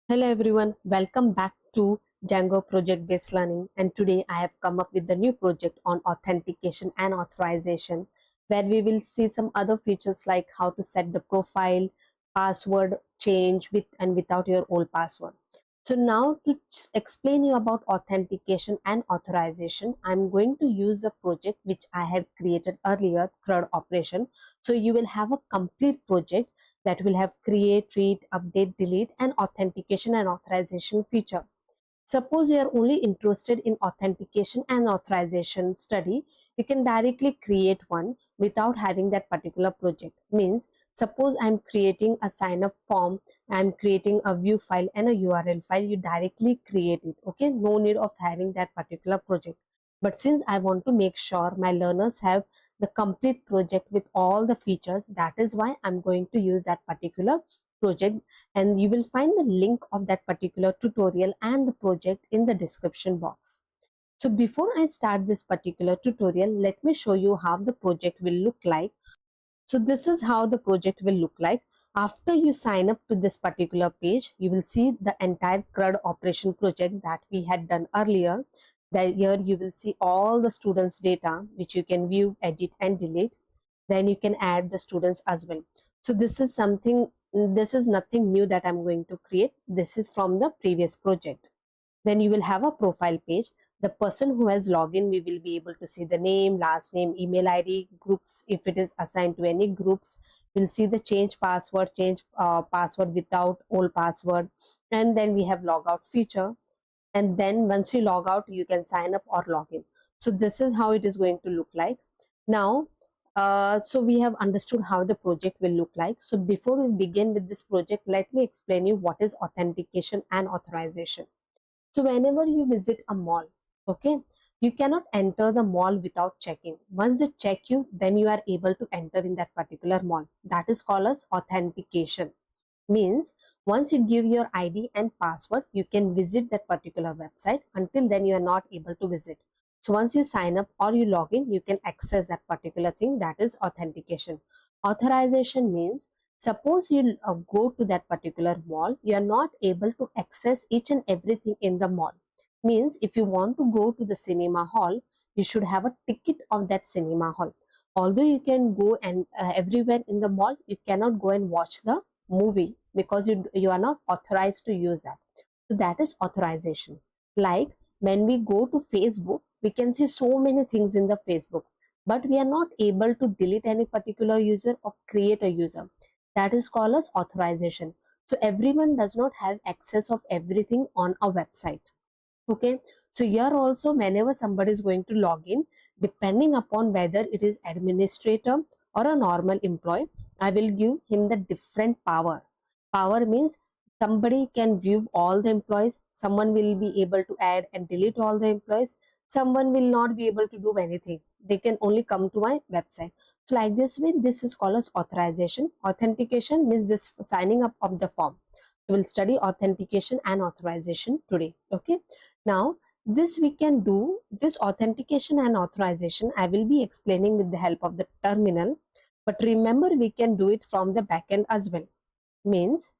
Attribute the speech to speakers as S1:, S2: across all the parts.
S1: Hello everyone, welcome back to Django project based learning, and today I have come up with the new project on authentication and authorization where we will see some other features like how to set the profile, password change with and without your old password. So now to explain you about authentication and authorization, I'm going to use a project which I had created earlier, CRUD operation. So you will have a complete project that will have create, read, update, delete, and authentication and authorization feature. Suppose you are only interested in authentication and authorization study, you can directly create one without having that particular project. Means, suppose I'm creating a sign up form, I'm creating a view file and a URL file, you directly create it. Okay, no need of having that particular project. But since I want to make sure my learners have the complete project with all the features, that is why I'm going to use that particular project, and you will find the link of that particular tutorial and the project in the description box. So before I start this particular tutorial, let me show you how the project will look like. So this is how the project will look like. After you sign up to this particular page, you will see the entire CRUD operation project that we had done earlier. That here you will see all the students data which you can view, edit and delete. Then you can add the students as well. So this is nothing new that I'm going to create. This is from the previous project. Then you will have a profile page. The person who has login, we will be able to see the name, last name, email ID, groups if it is assigned to any groups. We'll see the change password without old password, and then we have logout feature. And then once you log out, you can sign up or log in. So this is how it is going to look like. Now, so we have understood how the project will look like. So before we begin with this project, let me explain you what is authentication and authorization. So whenever you visit a mall, okay, you cannot enter the mall without checking. Once they check you, then you are able to enter in that particular mall. That is called as authentication. Means once you give your ID and password, you can visit that particular website. Until then, you are not able to visit. So once you sign up or you log in, you can access that particular thing. That is authentication. Authorization means suppose you go to that particular mall, you are not able to access each and everything in the mall. Means if you want to go to the cinema hall, you should have a ticket of that cinema hall. Although you can go and everywhere in the mall, you cannot go and watch the movie because you are not authorized to use that. So that is authorization. Like when we go to Facebook, we can see so many things in the Facebook, but we are not able to delete any particular user or create a user. That is called as authorization. So everyone does not have access of everything on a website. Okay, so here also whenever somebody is going to log in, depending upon whether it is administrator or a normal employee, I will give him the different power means somebody can view all the employees, someone will be able to add and delete all the employees, someone will not be able to do anything, they can only come to my website. So like this way, this is called as authorization. Authentication means this signing up of the form. We will study authentication and authorization today. Okay, now this we can do, this authentication and authorization I will be explaining with the help of the terminal, but remember we can do it from the backend as well. Means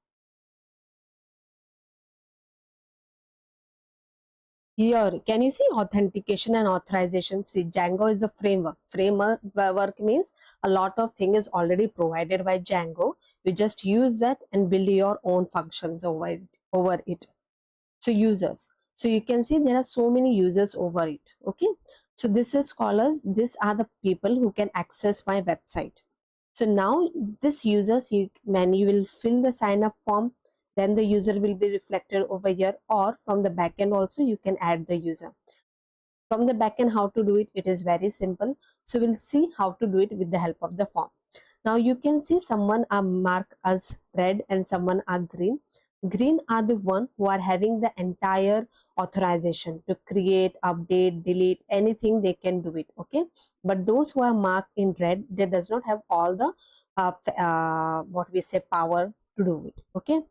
S1: here can you see authentication and authorization. See, Django is a framework means a lot of thing is already provided by Django. You just use that and build your own functions over it. So users, so you can see there are so many users over it. Okay, so this is scholars, these are the people who can access my website. So now this users, when you will fill the sign up form, then the user will be reflected over here, or from the backend also you can add the user. From the backend, how to do it, it is very simple. So we'll see how to do it with the help of the form. Now you can see someone are marked as red and someone are green. Green are the one who are having the entire authorization to create, update, delete, anything they can do it. Okay, but those who are marked in red, they does not have all the what we say power to do it. Okay,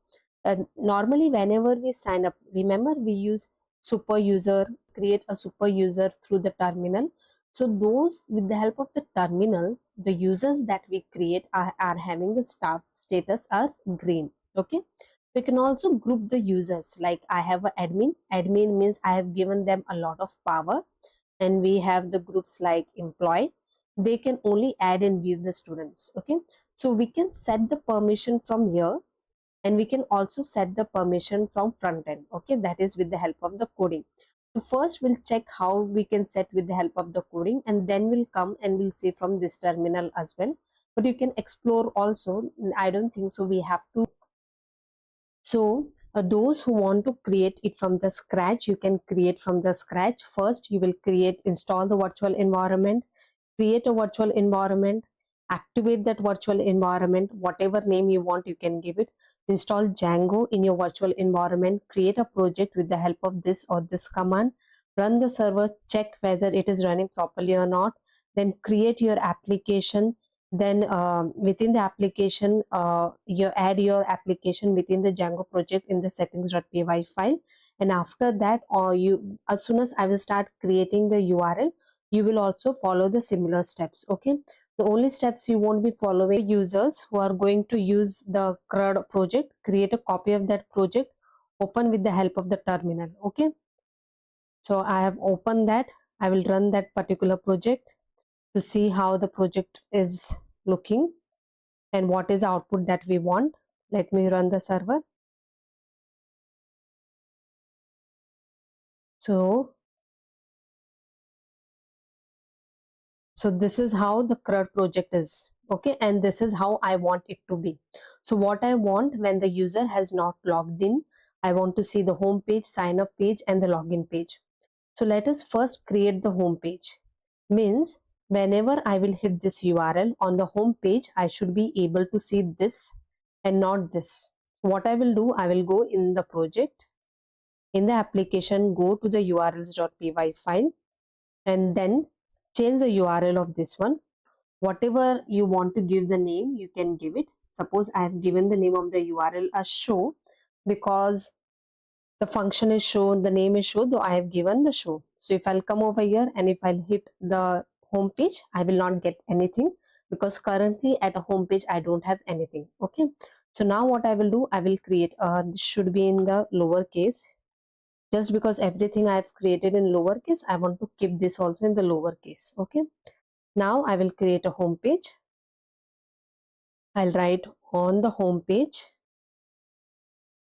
S1: normally whenever we sign up, remember we use super user, create a super user through the terminal. So those with the help of the terminal, the users that we create are having the staff status as green. Okay, We can also group the users, like I have an admin means I have given them a lot of power. And we have the groups like employee, they can only add and view the students. Okay, so we can set the permission from here, and we can also set the permission from front end. Okay, that is with the help of the coding. So first we'll check how we can set with the help of the coding, and then we'll come and we'll see from this terminal as well. But you can explore also, I don't think so we have to. So those who want to create it from the scratch, you can create from the scratch. First you will install the virtual environment, create a virtual environment, activate that virtual environment, whatever name you want you can give it. Install Django in your virtual environment, create a project with the help of this or this command, run the server, check whether it is running properly or not, then create your application. Then within the application, you add your application within the Django project in the settings.py file. And after that, or you, as soon as I will start creating the URL, you will also follow the similar steps. Okay, the only steps you won't be following, users who are going to use the CRUD project, create a copy of that project, open with the help of the terminal. Okay, so I have opened that. I will run that particular project to see how the project is looking and what is the output that we want. Let me run the server. So this is how the CRUD project is. Okay, and this is how I want it to be. So what I want, when the user has not logged in, I want to see the home page, sign up page, and the login page. So let us first create the home page. Means whenever I will hit this URL on the home page, I should be able to see this and not this. So what I will do, I will go in the project, in the application, go to the urls.py file, and then change the URL of this one. Whatever you want to give the name, you can give it. Suppose I have given the name of the URL as show, because the function is show, the name is show, though I have given the show. So if I'll come over here and if I'll hit the home page, I will not get anything, because currently at a home page I don't have anything. Okay, so now what I will do, I will create this should be in the lowercase, just because everything I have created in lowercase, I want to keep this also in the lowercase. Okay, now I will create a home page. I'll write on the home page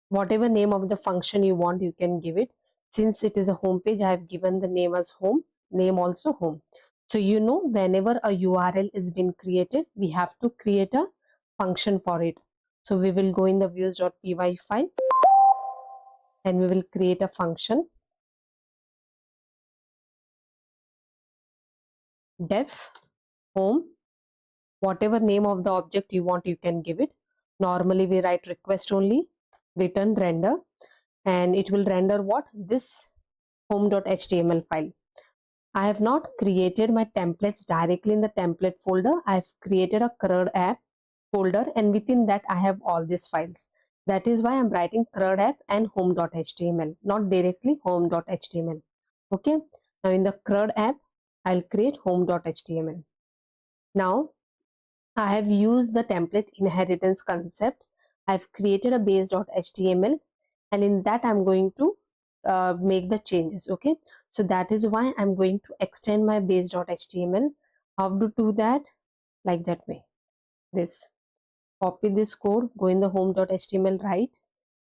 S1: whatever name of the function you want, you can give it. Since it is a home page, I have given the name as home, name also home. So you know, whenever a URL is being created, we have to create a function for it. So we will go in the views.py file and we will create a function, def home, whatever name of the object you want, you can give it. Normally we write request only, return render, and it will render what? This home.html file. I have not created my templates directly in the template folder. I've created a CRUD app folder, and within that I have all these files. That is why I'm writing CRUD app and home.html, not directly home.html. Okay, now in the CRUD app, I'll create home.html. Now I have used the template inheritance concept. I've created a base.html, and in that I'm going to make the changes. Okay, so that is why I'm going to extend my base.html. How to do that? Like that way. This, copy this code, go in the home.html, right?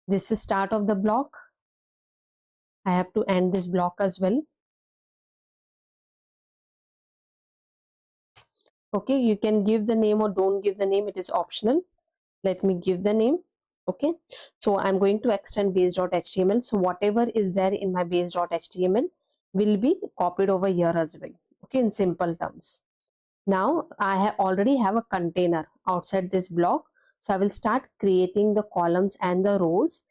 S1: This is start of the block. I have to end this block as well. Okay, you can give the name or don't give the name, it is optional. Let me give the name. Okay, so I'm going to extend base.html. So whatever is there in my base.html will be copied over here as well. Okay, in simple terms. Now I already have a container outside this block, so I will start creating the columns and the rows.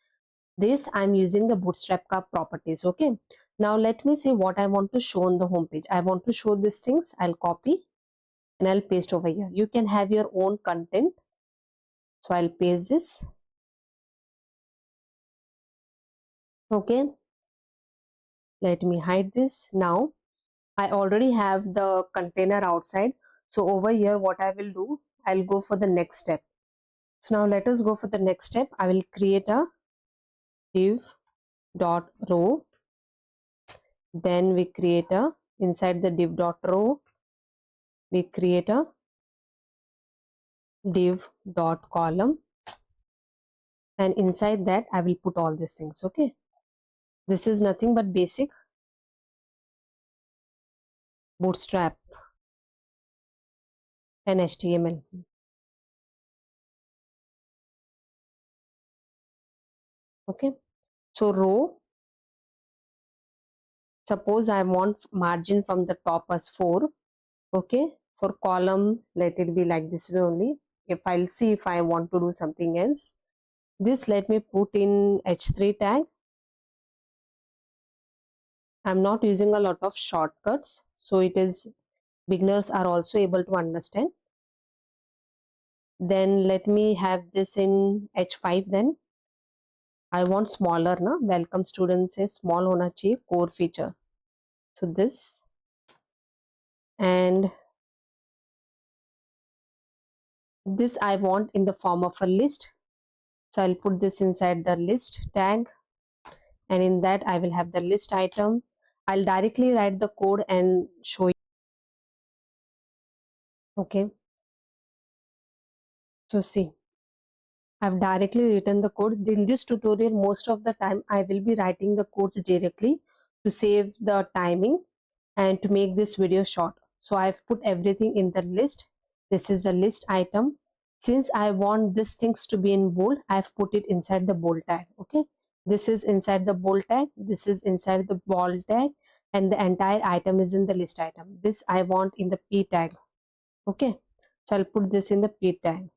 S1: This I'm using the bootstrap properties. Okay, now let me see what I want to show on the home page. I want to show these things. I'll copy and I'll paste over here. You can have your own content, so I'll paste this. Okay, let me hide this. Now I already have the container outside, so over here what I will do, I'll go for the next step. So now let us go for the next step. I will create a div dot row. Then we create a, inside the div dot row, we create a div dot column, and inside that I will put all these things. Okay, this is nothing but basic bootstrap and HTML. Okay, so row, suppose I want margin from the top as 4. Okay, for column let it be like this way only. If I'll see if I want to do something else, this let me put in h3 tag. I'm not using a lot of shortcuts, so it is beginners are also able to understand. Then let me have this in h5. Then I want smaller na, welcome students से small होना चाहिए core feature. So this, and this I want in the form of a list. So I'll put this inside the list tag, and in that I will have the list item. I'll directly write the code and show you. Okay, so see, I've directly written the code. In this tutorial, most of the time I will be writing the codes directly to save the timing and to make this video short. So I've put everything in the list. This is the list item. Since I want these things to be in bold, I've put it inside the bold tag. Okay, this is inside the bold tag, this is inside the bold tag, and the entire item is in the list item. This I want in the p tag. Okay, so I'll put this in the p tag.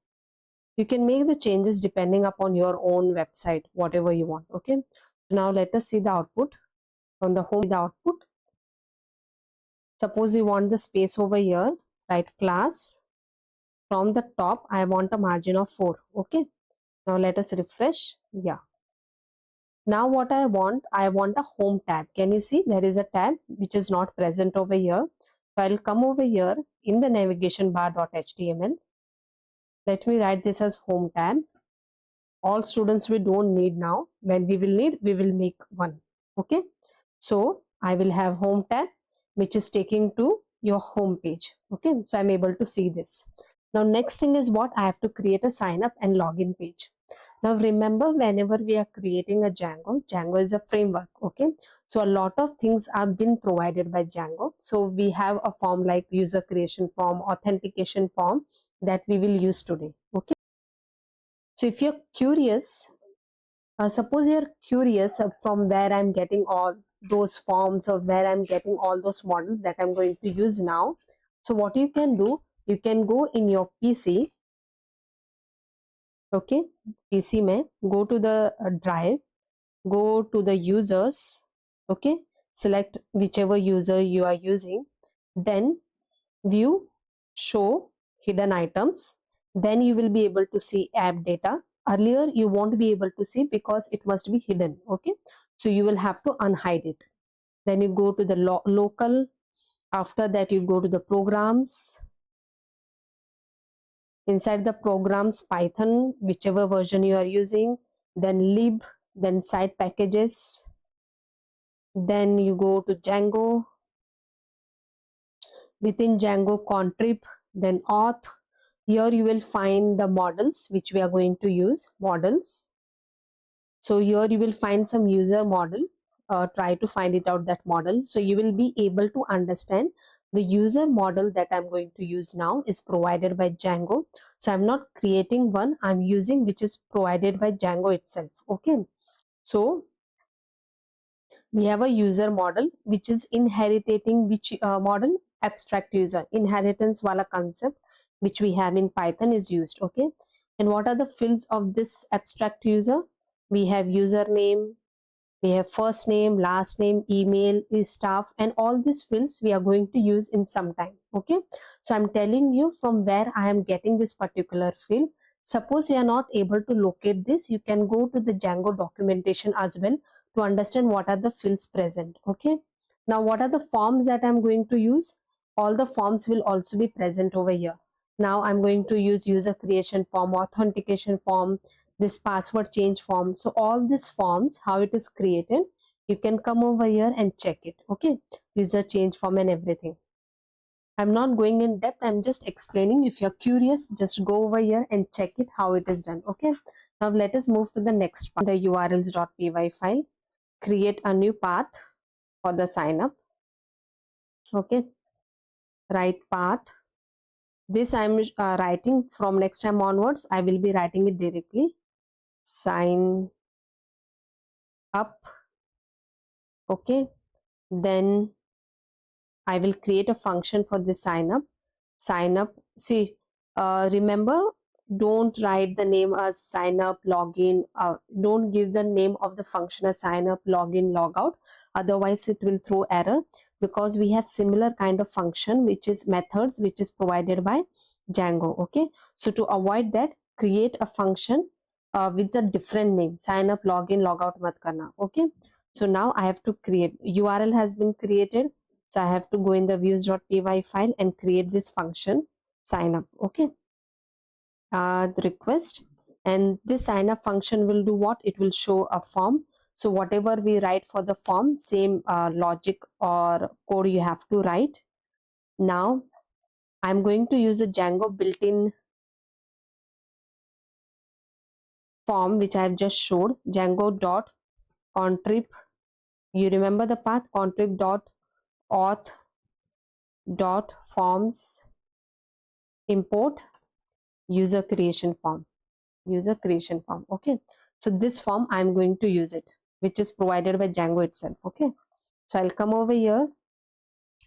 S1: You can make the changes depending upon your own website, whatever you want. Okay, now let us see the output. On the home, the output, suppose you want the space over here, write class. From the top I want a margin of 4. Okay, now let us refresh. Yeah, now what I want a home tab. Can you see there is a tab which is not present over here? So I'll come over here in the navigation bar.html. Let me write this as home tab. All students we don't need now. When we will need, we will make one. Okay, so I will have home tab which is taking to your home page. Okay, so I'm able to see this. Now next thing is what I have to create a sign up and login page. Now remember, whenever we are creating a Django is a framework. Okay, so a lot of things have been provided by Django. So we have a form like user creation form, authentication form that we will use today. Okay, so if you're curious, suppose you're curious from where I'm getting all those forms or where I'm getting all those models that I'm going to use now. So what you can do, you can go in your PC. Okay, PC mein go to the drive, go to the users. Okay, select whichever user you are using, then view, show hidden items. Then you will be able to see app data. Earlier you won't be able to see because it must be hidden. Okay, so you will have to unhide it. Then you go to the local. After that you go to the programs. Inside the programs, Python, whichever version you are using, then lib, then side packages, then you go to Django. Within Django contrib, then auth. Here you will find the models which we are going to use, models. So here you will find some user model. Try to find it out, that model. So you will be able to understand the user model that I'm going to use now is provided by Django. So I'm not creating one, I'm using which is provided by Django itself. Okay, so we have a user model which is inheriting which model, abstract user, inheritance wala concept which we have in Python is used. Okay, and what are the fields of this abstract user? We have username, we have first name, last name, email, staff, and all these fields we are going to use in some time. Okay, so I'm telling you from where I am getting this particular field. Suppose you are not able to locate this, you can go to the Django documentation as well to understand what are the fields present. Okay, now what are the forms that I'm going to use? All the forms will also be present over here. Now I'm going to use user creation form, authentication form, this password change form. So all these forms, how it is created, you can come over here and check it. Okay, user change form and everything. I'm not going in depth, I'm just explaining. If you're curious, just go over here and check it how it is done. Okay, now let us move to the next part, the urls.py file. Create a new path for the sign up. Okay, write path. This I'm writing from next time onwards. I will be writing it directly. Sign up. Okay, then I will create a function for the sign up. Sign up. See, remember, don't write the name as sign up, login. Don't give the name of the function as sign up, login, logout. Otherwise, it will throw error, because we have similar kind of function which is methods which is provided by Django. Okay, so to avoid that, create a function with a different name. Sign up, login, logout mat karna. Okay, so now I have to create. URL has been created. So I have to go in the views.py file and create this function sign up. Okay, the request, and this sign up function will do what? It will show a form. So whatever we write for the form, same logic or code you have to write. Now I'm going to use the Django built-in form which I have just showed. Django.contrib. You remember the path, contrib.auth.forms import user creation form. Okay, so this form I'm going to use it, which is provided by Django itself. Okay, so I'll come over here,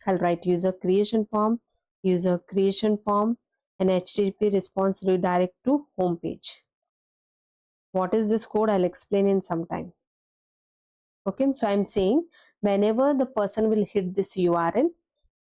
S1: I'll write user creation form, and HTTP response redirect to home page. What is this code? I'll explain in some time. Okay, so I'm saying whenever the person will hit this URL,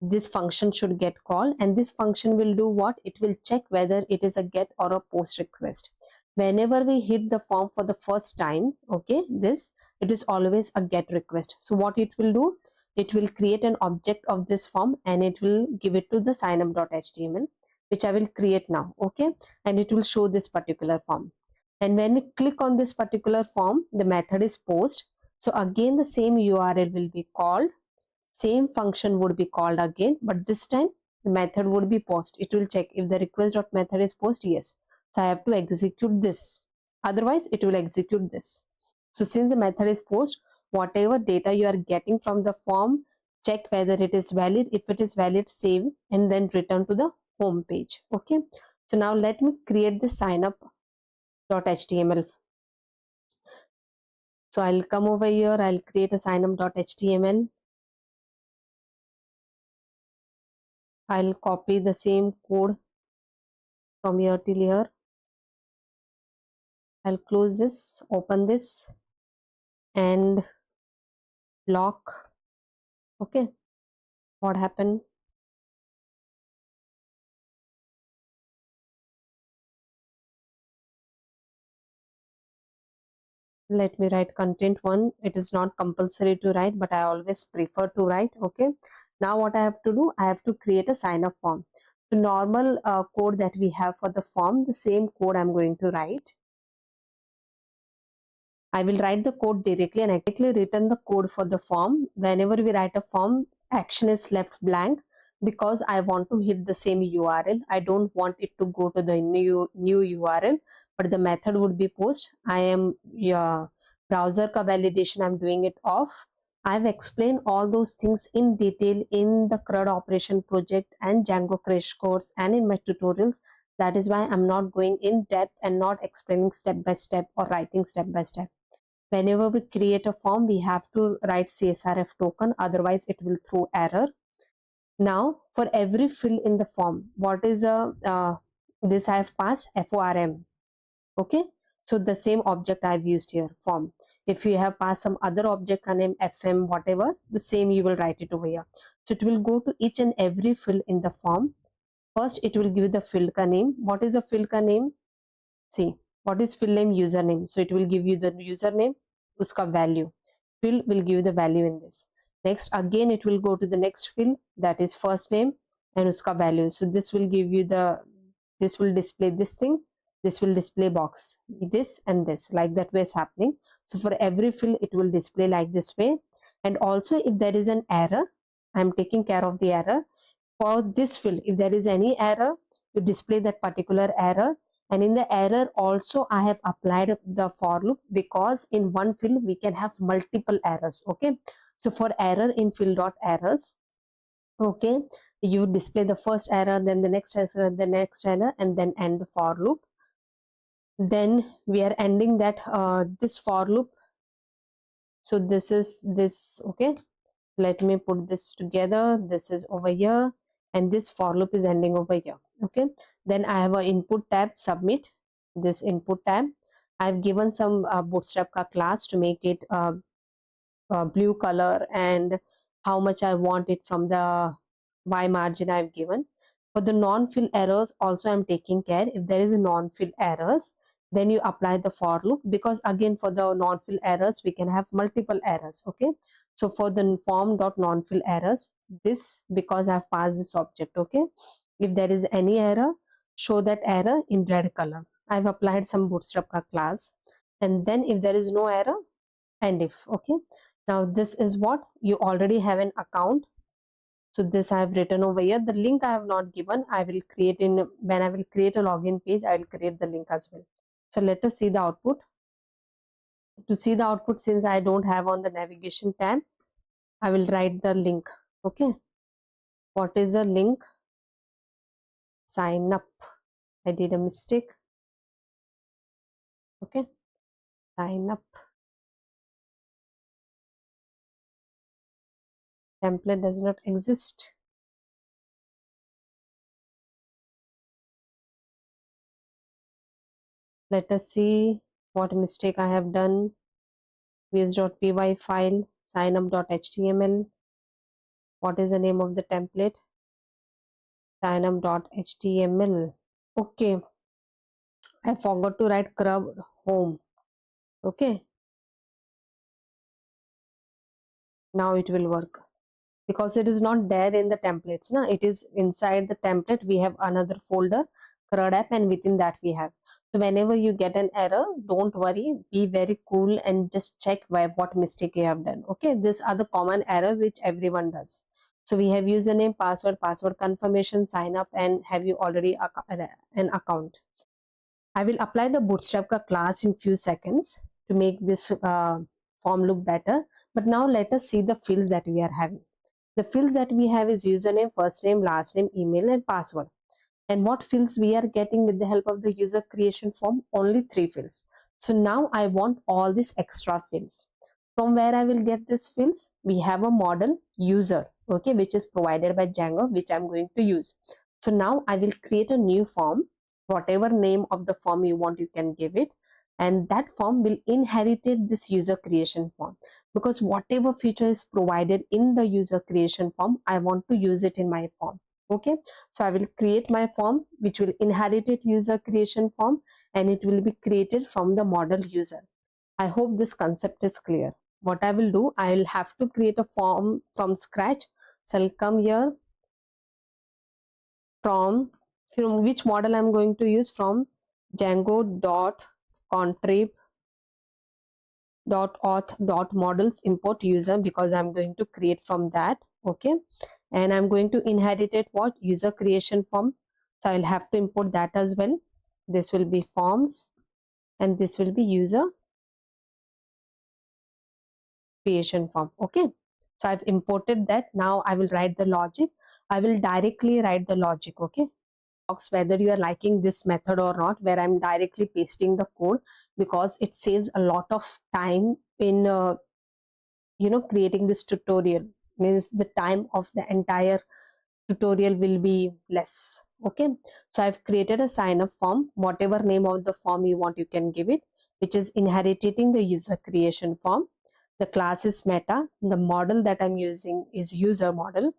S1: this function should get called, and this function will do what? It will check whether it is a get or a post request. Whenever we hit the form for the first time, okay, it is always a get request. So what it will do? It will create an object of this form and it will give it to the signup.html, which I will create now. Okay, and it will show this particular form. And when we click on this particular form, the method is post. So again, the same URL will be called, same function would be called again, but this time the method would be post. It will check if the request.method is post. Yes, so I have to execute this, otherwise it will execute this. So since the method is post, whatever data you are getting from the form, check whether it is valid. If it is valid, save and then return to the home page. Okay, so now let me create the signup.html. So I'll come over here, I'll create a signup.html. I'll copy the same code from here till here. I'll close this, open this and lock. Okay, what happened? Let me write content one. It is not compulsory to write, but I always prefer to write. Okay, now what I have to do? I have to create a sign up form. The normal code that we have for the form, the same code I'm going to write. I will write the code directly and I directly return the code for the form. Whenever we write a form, action is left blank because I want to hit the same URL. I don't want it to go to the new URL, but the method would be post. I am browser ka validation, I'm doing it off. I've explained all those things in detail in the CRUD operation project and Django crash course and in my tutorials. That is why I'm not going in depth and not explaining step by step or writing step by step. Whenever we create a form, we have to write CSRF token, otherwise it will throw error. Now for every field in the form, what is this I have passed FORM. Okay, so the same object I've used here, form. If you have passed some other object name, FM, whatever, the same you will write it over here. So it will go to each and every field in the form. First it will give the field ka name. What is the field ka name? See, what is field name? Username. So it will give you the username, uska value. Field will give you the value in this. Next, again it will go to the next field, that is first name and uska value. So this will give you the this will display this thing, this will display box, this and this, like that way is happening. So for every field it will display like this way. And also if there is an error, I'm taking care of the error. For this field, if there is any error, you display that particular error. And in the error also I have applied the for loop, because in one field we can have multiple errors. Okay, so for error in field dot errors, okay, you display the first error, then the next error, the next error, and then end the for loop. Then we are ending that this for loop. So this is this. Okay, let me put this together. This is over here, and this for loop is ending over here. Okay, then I have an input tab, submit. This input tab, I've given some bootstrap ka class to make it blue color, and how much I want it from the Y margin I've given. For the non-fill errors also I'm taking care. If there is a non-fill errors, then you apply the for loop, because again for the non-fill errors we can have multiple errors. Okay, so for the form dot non-fill errors, this, because I've passed this object. Okay, if there is any error, show that error in red color. I've applied some bootstrap ka class. And then if there is no error, and if. Okay, now this is what you already have an account. So this I have written over here. The link I have not given. I will create in, when I will create a login page, I will create the link as well. So let us see the output. To see the output, since I don't have on the navigation tab, I will write the link. Okay, what is the link? Sign up. I did a mistake. Okay, sign up. Template does not exist. Let us see what mistake I have done. vs.py file, signup.html. What is the name of the template? signup.html. Okay, I forgot to write crud home. Okay, now it will work, because it is not there in the templates. Now it is inside the template. We have another folder, crud app, and within that we have. So whenever you get an error, don't worry, be very cool and just check what mistake you have done. Okay, these are the common error which everyone does. So we have username, password, password confirmation, sign up, and have you already an account. I will apply the bootstrap class in few seconds to make this form look better. But now let us see the fields that we are having. The fields that we have is username, first name, last name, email, and password. And what fields we are getting with the help of the user creation form? Only 3 fields. So now I want all these extra fields. From where I will get these fields? We have a model user, okay, which is provided by Django, which I'm going to use. So now I will create a new form. Whatever name of the form you want, you can give it. And that form will inherit this user creation form, because whatever feature is provided in the user creation form, I want to use it in my form. Okay, so I will create my form which will inherit user creation form, and it will be created from the model user. I hope this concept is clear. What I will do, I will have to create a form from scratch. So I'll come here, from which model I'm going to use, from Django.contrib.auth.models import user, because I'm going to create from that. Okay, and I'm going to inherit it what? User creation form. So I'll have to import that as well. This will be forms, and this will be user creation form. Okay, so I've imported that. Now I will write the logic. I will directly write the logic. Okay, whether you are liking this method or not, where I'm directly pasting the code, because it saves a lot of time in creating this tutorial. Means the time of the entire tutorial will be less. Okay, so I've created a sign up form. Whatever name of the form you want, you can give it, which is inheriting the user creation form. The class is meta. The model that I'm using is user model.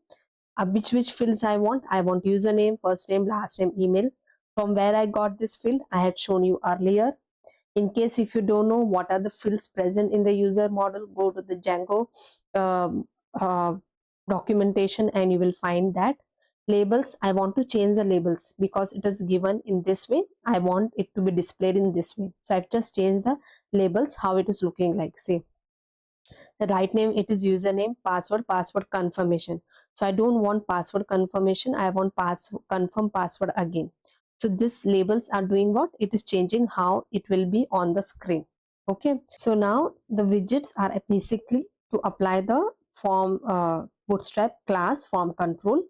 S1: Which fields I want? I want username, first name, last name, email. From where I got this field, I had shown you earlier. In case if you don't know what are the fields present in the user model, go to the Django um, uh, documentation and you will find that. Labels, I want to change the labels because it is given in this way. I want it to be displayed in this way. So I've just changed the labels, how it is looking like. See, the right name, it is username, password, password confirmation. So I don't want password confirmation, I want confirm password again. So this labels are doing what? It is changing how it will be on the screen. Okay, so now the widgets are basically to apply the form bootstrap class form control.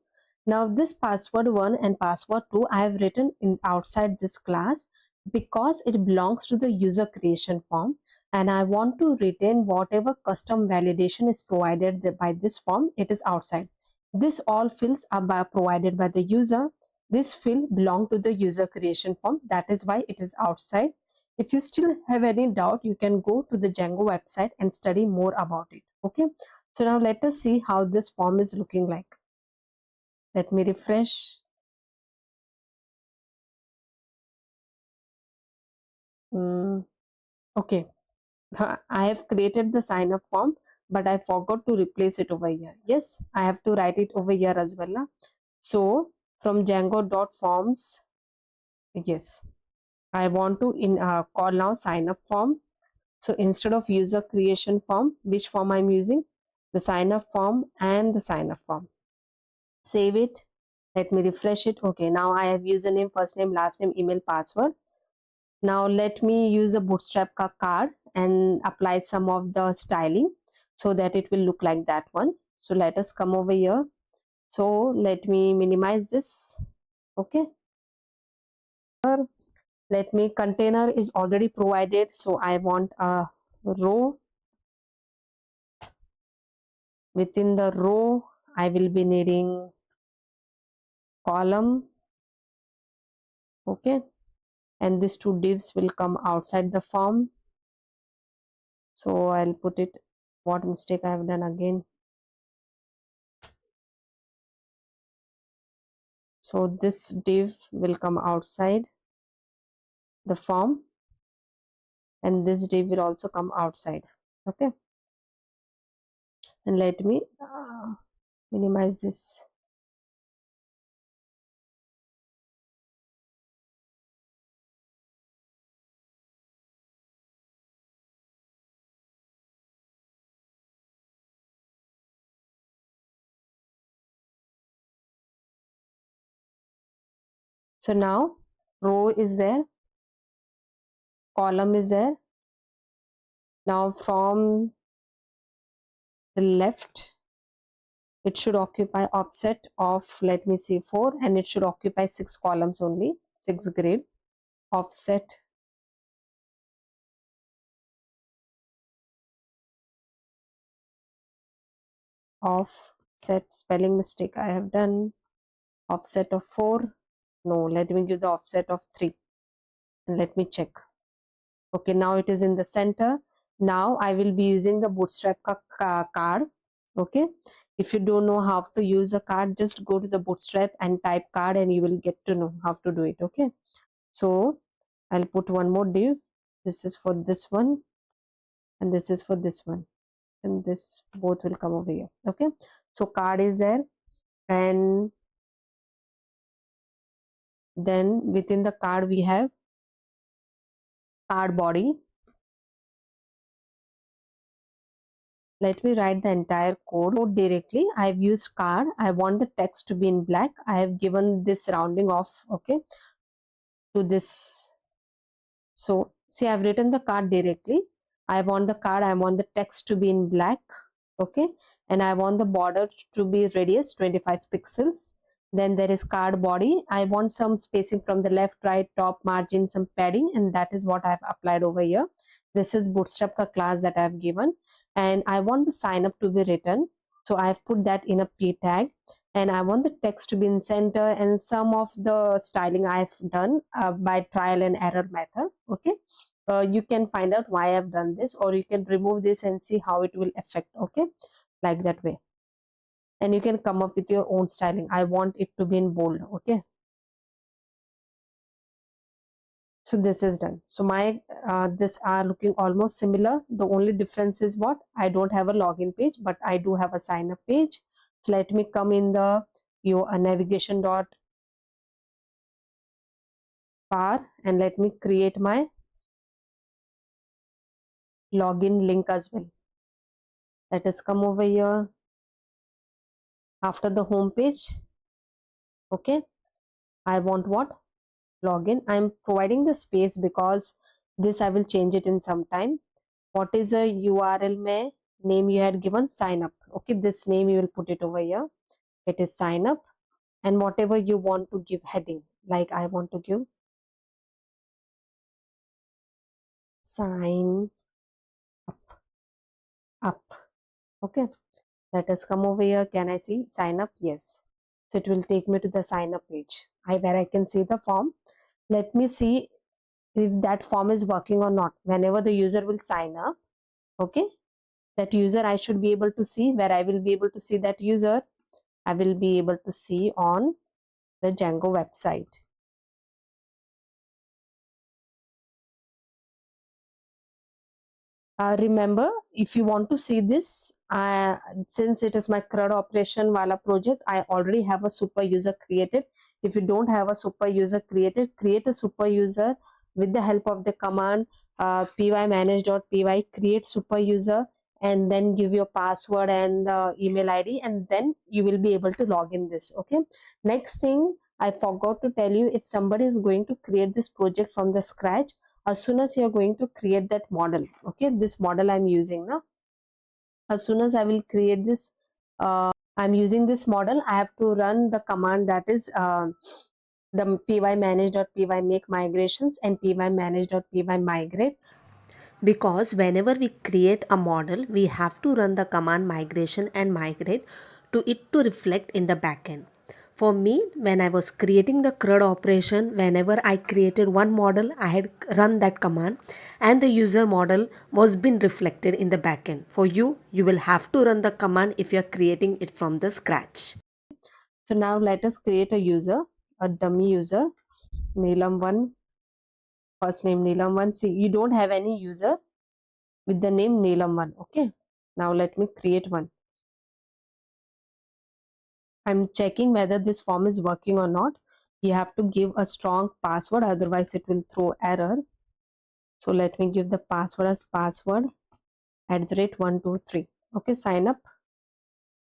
S1: Now this password 1 and password 2 I have written in outside this class because it belongs to the user creation form, and I want to retain whatever custom validation is provided by this form. It is outside. This all fields are provided by the user. This field belong to the user creation form. That is why it is outside. If you still have any doubt, you can go to the Django website and study more about it. Okay. So now let us see how this form is looking like. Let me refresh. Okay. I have created the sign up form, but I forgot to replace it over here. Yes, I have to write it over here as well. Na? So from Django.forms, yes, I want to call now sign up form. So instead of user creation form, which form I'm using? The sign up form and the sign up form. Save it. Let me refresh it. Okay, now I have username, first name, last name, email, password. Now let me use a bootstrap card and apply some of the styling so that it will look like that one. So let us come over here. So let me minimize this. Okay. Let me, container is already provided. So I want a row. Within the row, I will be needing column. Okay. And these two divs will come outside the form. So I'll put it, what mistake I have done again. So this div will come outside the form, and this div will also come outside. Okay, and let me minimize this. So now row is there, column is there. Now from the left, it should occupy offset of, let me see, 4, and it should occupy 6 columns only, 6 grid. Offset of set, spelling mistake I have done. Offset of 4. No, let me give the offset of 3 and let me check. Okay, now it is in the center. Now I will be using the bootstrap card. Okay, if you don't know how to use a card, just go to the bootstrap and type card and you will get to know how to do it. Okay, so I'll put one more div. This is for this one and this is for this one, and this both will come over here. Okay, so card is there, and then within the card we have card body. Let me write the entire code directly. I've used card. I want the text to be in black. I have given this rounding off, okay, to this. So see, I've written the card directly. I want the card, I want the text to be in black, okay, and I want the border to be radius 25 pixels. Then there is card body. I want some spacing from the left, right, top, margin, some padding, and that is what I've applied over here. This is bootstrap class that I've given, and I want the sign up to be written. So I've put that in a p tag, and I want the text to be in center, and some of the styling I've done by trial and error method. Okay, you can find out why I've done this, or you can remove this and see how it will affect. Okay, like that way, and you can come up with your own styling. I want it to be in bold. Okay, so this is done. So my this are looking almost similar. The only difference is what? I don't have a login page, but I do have a sign up page. So let me come in the your navigation dot bar, and let me create my login link as well. Let us come over here after the home page. Okay, I want what? Login. I'm providing the space because this I will change it in some time. What is a URL mein name you had given? Sign up. Okay, this name you will put it over here. It is sign up, and whatever you want to give heading, like I want to give sign up. Okay, let us come over here. Can I see sign up? Yes. So it will take me to the sign up page, where I can see the form. Let me see if that form is working or not. Whenever the user will sign up, okay, that user I should be able to see. Where I will be able to see that user, I will be able to see on the Django website. Remember, if you want to see this, since it is my CRUD operation wala project, I already have a super user created. If you don't have a super user created, create a super user with the help of the command pymanage.py, create super user, and then give your password and the email ID, and then you will be able to log in this. Okay, next thing I forgot to tell you, if somebody is going to create this project from the scratch, as soon as you are going to create that model, okay, this model I'm using now, as soon as I will create this, I'm using this model, I have to run the command, that is the pymanage.py make migrations and pymanage.py migrate, because whenever we create a model, we have to run the command migration and migrate to it to reflect in the backend. For me, when I was creating the CRUD operation, whenever I created one model, I had run that command and the user model was been reflected in the backend. For you, you will have to run the command if you are creating it from the scratch. So now let us create a user, a dummy user, Neelam1, first name Neelam1. See, you don't have any user with the name Neelam1. Okay, now let me create one. I'm checking whether this form is working or not. You have to give a strong password, otherwise it will throw error. So let me give the password as password @123. Okay, sign up.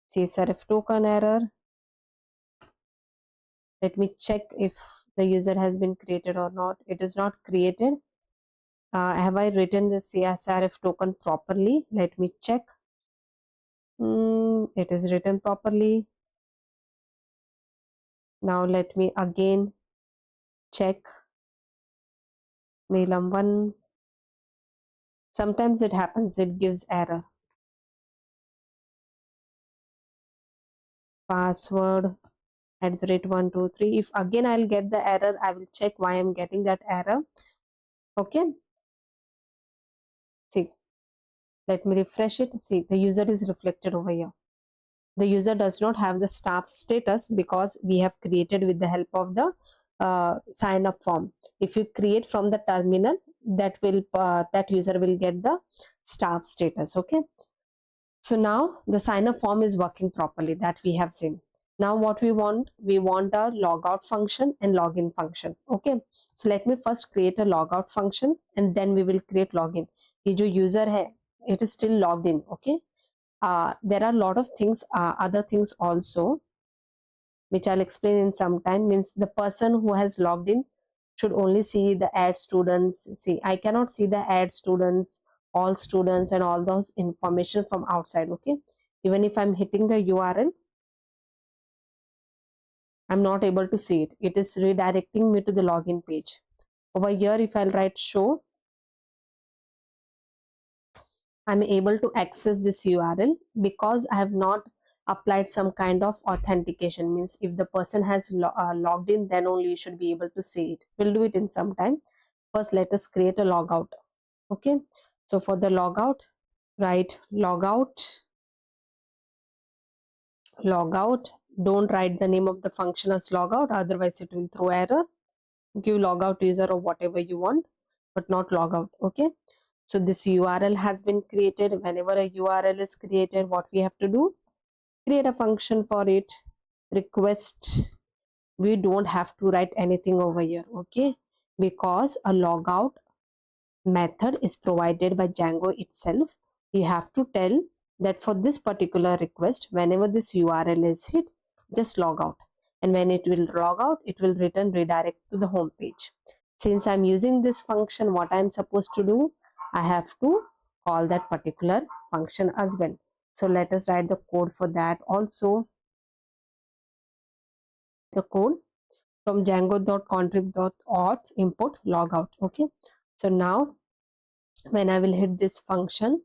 S1: See serif token error. Let me check if the user has been created or not. It is not created. Have I written the serif token properly? Let me check. It is written properly. Now let me again check Neelam1. Sometimes it happens, it gives error. Password @123. If again I'll get the error, I will check why I'm getting that error. Okay. See, let me refresh it. See, the user is reflected over here. The user does not have the staff status because we have created with the help of the sign up form. If you create from the terminal, that user will get the staff status. Okay. So now the sign up form is working properly, that we have seen. Now what we want a logout function and login function. Okay, so let me first create a logout function and then we will create login. ये जो user है, it is still logged in. Okay, there are a lot of things, other things also, which I'll explain in some time. Means the person who has logged in should only see the add students. See, I cannot see the add students, all students, and all those information from outside. Okay, even if I'm hitting the URL, I'm not able to see it. It is redirecting me to the login page. Over here, if I'll write show, I'm able to access this URL because I have not applied some kind of authentication. Means if the person has logged in, then only you should be able to see it. We'll do it in some time. First, let us create a logout. Okay, so for the logout, write logout. Don't write the name of the function as logout, otherwise it will throw error. Give logout user or whatever you want, but not logout. Okay, so this URL has been created. Whenever a URL is created, what we have to do? Create a function for it. request, we don't have to write anything over here, okay, because a logout method is provided by Django itself. You have to tell that for this particular request, whenever this URL is hit, just log out, and when it will log out, it will return redirect to the home page. Since I'm using this function, what I'm supposed to do, I have to call that particular function as well. So let us write the code for that also. The code from django.contrib.auth import logout. Okay, so now when I will hit this function,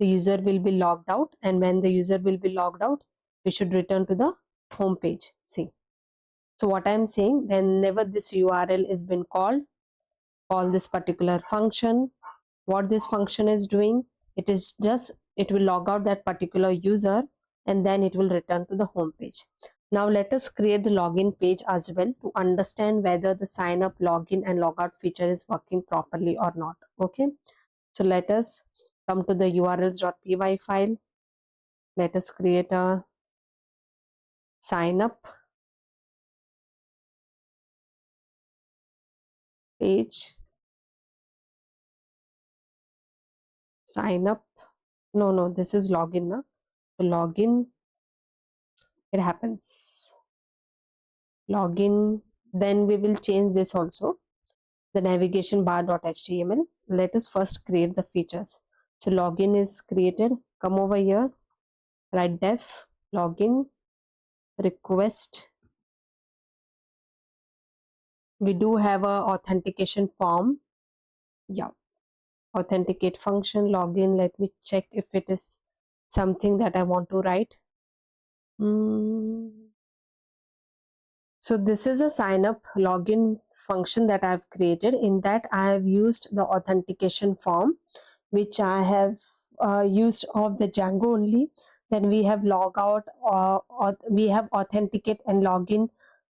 S1: the user will be logged out, and when the user will be logged out, we should return to the home page. See, so what I'm saying, whenever this URL is been called, call this particular function. What this function is doing, it is just, it will log out that particular user, and then it will return to the home page. Now let us create the login page as well to understand whether the sign up, login and logout feature is working properly or not. Okay, so let us come to the urls.py file. Let us create a sign up page. Sign up, no, this is login. Na? So login, it happens. Login, then we will change this also, the navigation bar.html. Let us first create the features. So login is created. Come over here, write def login request. We do have a authentication form. Yeah, authenticate function login. Let me check if it is something that I want to write. So this is a sign up login function that I've created. In that I have used the authentication form, which I have used of the Django only. Then we have log out, or we have authenticate and login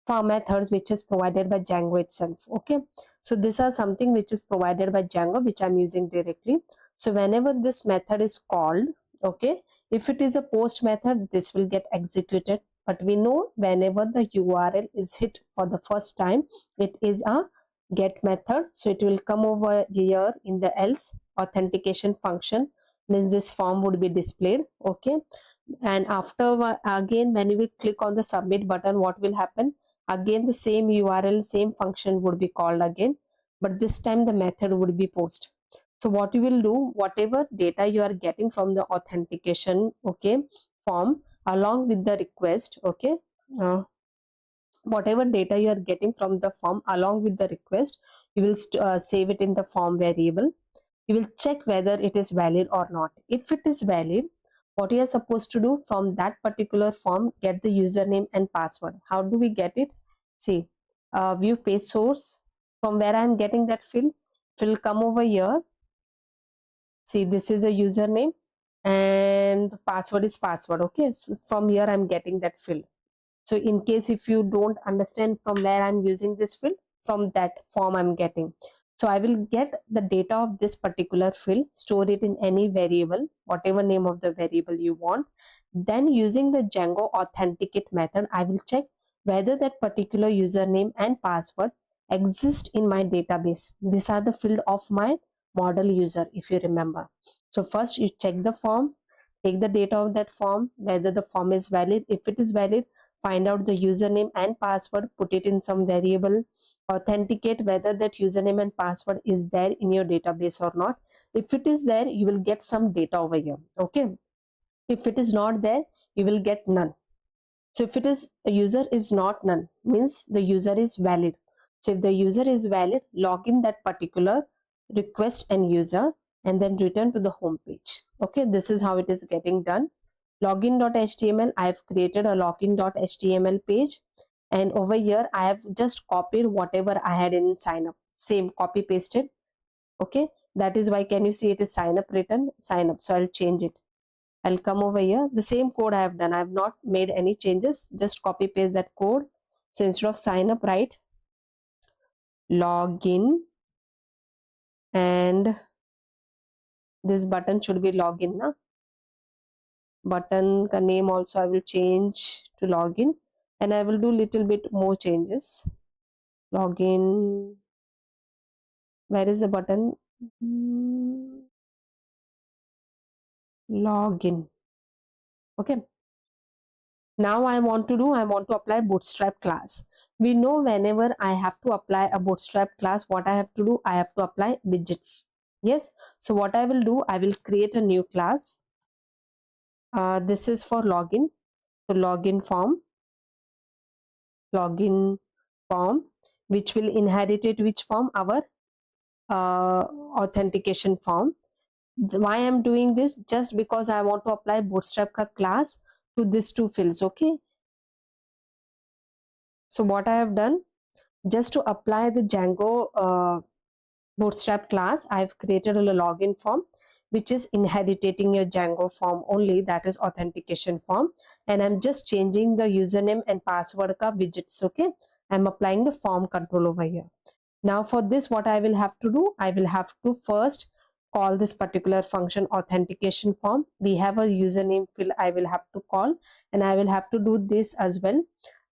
S1: for methods, which is provided by Django itself. Okay, so these are something which is provided by Django, which I'm using directly. So whenever this method is called, okay, if it is a post method, this will get executed. But we know whenever the URL is hit for the first time, it is a get method. So it will come over here in the else authentication function, means this form would be displayed. Okay, and after again when we click on the submit button, what will happen, again the same URL, same function would be called again, but this time the method would be post. So what you will do, whatever data you are getting from the authentication, okay, form along with the request, okay, whatever data you are getting from the form along with the request, you will save it in the form variable. You will check whether it is valid or not. If it is valid, what you are supposed to do, from that particular form, get the username and password. How do we get it? See, view page source, from where I am getting that field, will come over here. See, this is a username and the password is password. Okay, so from here I'm getting that field. So in case if you don't understand from where I'm using this field, from that form I'm getting. So I will get the data of this particular field, store it in any variable, whatever name of the variable you want. Then using the Django authenticate method, I will check whether that particular username and password exist in my database. These are the field of my model user, if you remember. So first you check the form, take the data of that form, whether the form is valid. If it is valid, find out the username and password, put it in some variable, authenticate whether that username and password is there in your database or not. If it is there, you will get some data over here. Okay, if it is not there, you will get none. So if it is a user is not none, means the user is valid. So if the user is valid, log in that particular request and user, and then return to the home page. Okay, this is how it is getting done. Login.html, I have created a login.html page, and over here I have just copied whatever I had in sign up, same copy pasted. Okay, that is why, can you see it is sign up written, sign up. So I'll change it. I'll come over here, the same code I have done, I have not made any changes, just copy paste that code. So instead of sign up, write login, and this button should be login. Na? Button ka name also I will change to login. and I will do little bit more changes. Login, where is the button? Login. Okay, now I want to apply bootstrap class. We know whenever I have to apply a bootstrap class, what I have to do, I have to apply widgets. Yes, so what I will do, I will create a new class. This is for login. So login form, which will inherit it, which form? Our authentication form. Why I'm doing this? Just because I want to apply bootstrap ka class to these two fields. Okay, so what I have done, just to apply the Django bootstrap class, I've created a login form which is inheriting your Django form only, that is authentication form, and I'm just changing the username and password ka widgets. Okay, I'm applying the form control over here. Now for this, what I will have to do, I will have to first call this particular function authentication form. We have a username field I will have to call, and I will have to do this as well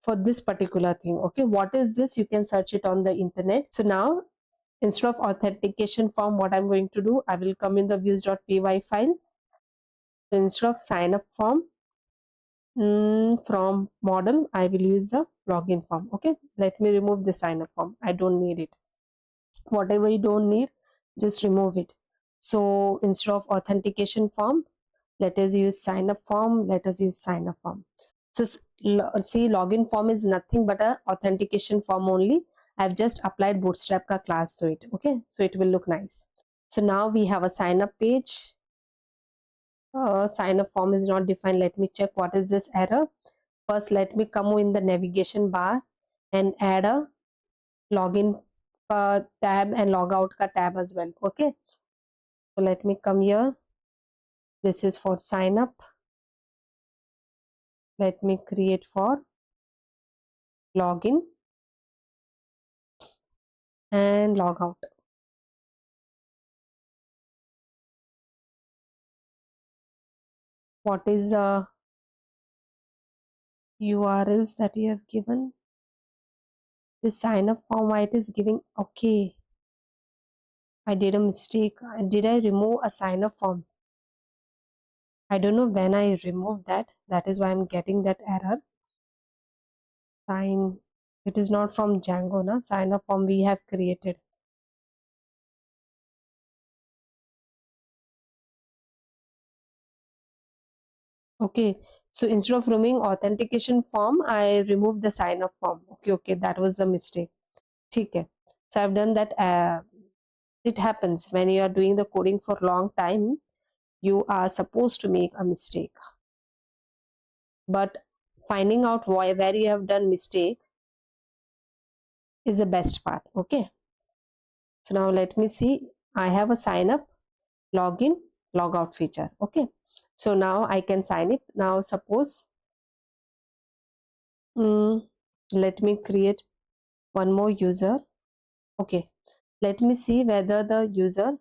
S1: for this particular thing. Okay, what is this? You can search it on the internet. So now instead of authentication form, what I'm going to do, I will come in the views.py file. So instead of sign up form, from model, I will use the login form. Okay, let me remove the sign up form. I don't need it. Whatever you don't need, just remove it. So instead of authentication form, let us use sign up form. So see, login form is nothing but a authentication form only. I've just applied bootstrap ka class to it. Okay, so it will look nice. So now we have a sign up page. Sign up form is not defined. Let me check what is this error. First, let me come in the navigation bar and add a login tab and log out ka tab as well. Okay, so let me come here. This is for sign up. Let me create for login and log out. What is the URLs that you have given? The sign up form, why it is giving? Okay, I did a mistake. Did I remove a sign up form? I don't know when I removed that. That is why I'm getting that error. Sign, it is not from Django, na? Sign up form we have created. Okay, so instead of removing authentication form, I removed the sign up form. Okay, that was the mistake. Okay, so I've done that. It happens when you are doing the coding for long time, you are supposed to make a mistake, but finding out where you have done mistake is the best part. Okay, so now let me see. I have a sign up, login, log out feature. Okay, so now I can sign it. Now suppose let me create one more user. Okay, let me see whether the user,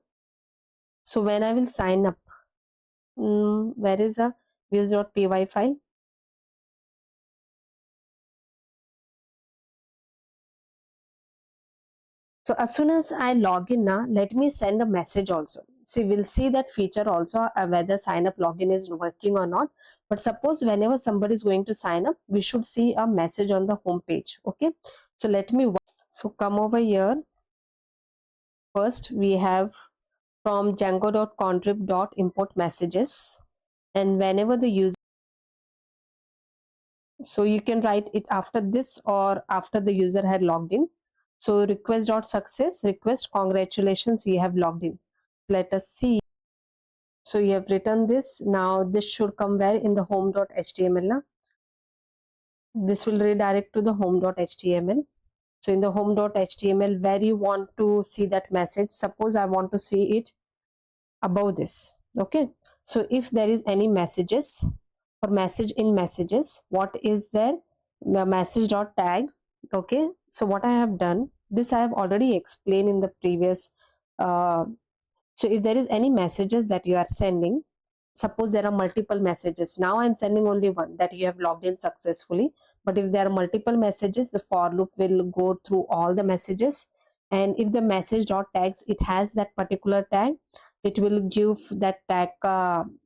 S1: so when I will sign up, where is the views.py file? So as soon as I log in now, let me send a message also. See, we'll see that feature also, whether sign up login is working or not. But suppose whenever somebody is going to sign up, we should see a message on the home page. Okay, so let me, so come over here. First we have from django.contrib.import messages, and whenever the user, so you can write it after this or after the user had logged in. So request.success, request, congratulations, you have logged in. Let us see. So you have written this. Now this should come where? In the home.html. Na? This will redirect to the home.html. So in the home.html, where you want to see that message, suppose I want to see it above this. Okay, so if there is any messages or message in messages, what is there? The message.tag. Okay, so what I have done, this I have already explained in the previous. So if there is any messages that you are sending, Suppose there are multiple messages. Now I'm sending only one, that you have logged in successfully. But if there are multiple messages, the for loop will go through all the messages. And if the message dot tags, it has that particular tag, it will give that tag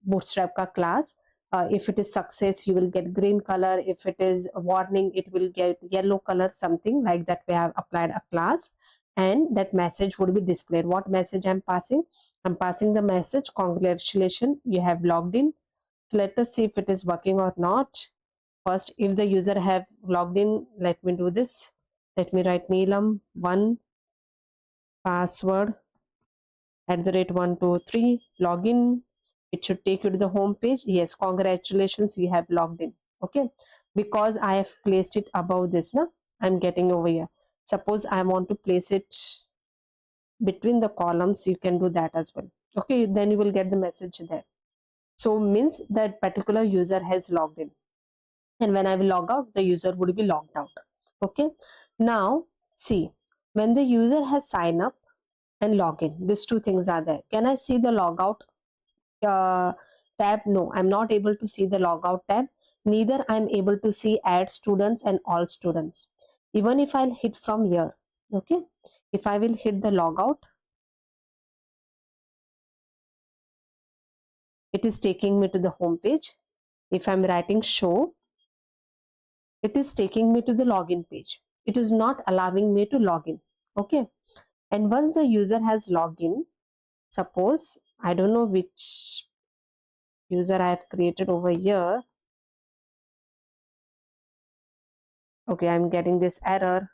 S1: bootstrap ka class. If it is success, you will get green color. If it is a warning, it will get yellow color, something like that. We have applied a class, and that message would be displayed. What message I'm passing? I'm passing the message, congratulations, you have logged in. So let us see if it is working or not. First, if the user have logged in, let me do this. Let me write Neelam 1 password @123 login. It should take you to the home page. Yes, congratulations, you have logged in. Okay, because I have placed it above this. Now I'm getting over here. Suppose I want to place it between the columns, you can do that as well. Okay, then you will get the message there. So means that particular user has logged in, and when I will log out, the user would be logged out. Okay, now see, when the user has sign up and login, these two things are there. Can I see the logout tab? No, I'm not able to see the logout tab. Neither I'm able to see add students and all students. Even if I'll hit from here, okay, if I will hit the logout, it is taking me to the home page. If I'm writing show, it is taking me to the login page. It is not allowing me to log in. Okay, and once the user has logged in, suppose I don't know which user I have created over here. Okay, I'm getting this error.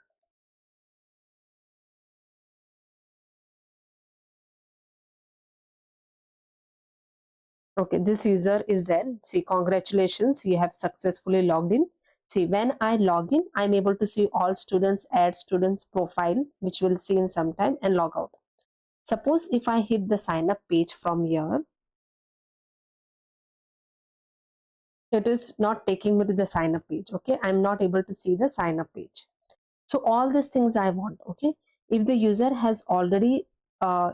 S1: Okay, this user is there. See, congratulations, you have successfully logged in. See, when I log in, I'm able to see all students, add students profile, which we'll see in some time, and log out. Suppose if I hit the sign up page from here, it is not taking me to the sign up page. Okay, I'm not able to see the sign up page. So all these things I want. Okay, if the user has already